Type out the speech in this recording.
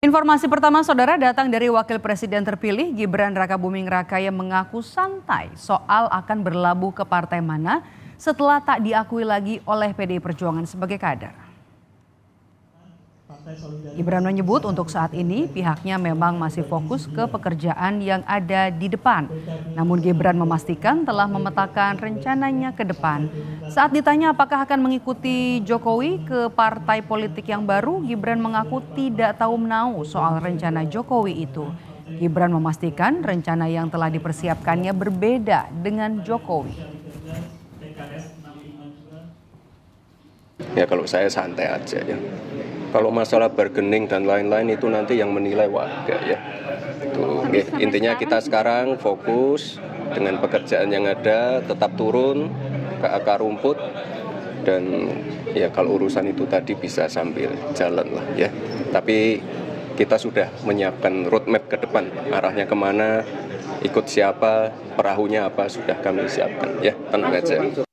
Informasi pertama, saudara, datang dari Wakil Presiden terpilih Gibran Rakabuming Raka yang mengaku santai soal akan berlabuh ke partai mana setelah tak diakui lagi oleh PDI Perjuangan sebagai kader. Gibran menyebut untuk saat ini pihaknya memang masih fokus ke pekerjaan yang ada di depan. Namun Gibran memastikan telah memetakan rencananya ke depan. Saat ditanya apakah akan mengikuti Jokowi ke partai politik yang baru, Gibran mengaku tidak tahu menau soal rencana Jokowi itu. Gibran memastikan rencana yang telah dipersiapkannya berbeda dengan Jokowi. Ya kalau saya santai aja ya. Kalau masalah bargaining dan lain-lain itu nanti yang menilai warga ya. Tuh, intinya kita sekarang fokus dengan pekerjaan yang ada, tetap turun ke akar rumput dan ya kalau urusan itu tadi bisa sambil jalan lah ya. Tapi kita sudah menyiapkan roadmap ke depan, arahnya kemana, ikut siapa, perahunya apa sudah kami siapkan ya. Tenang aja.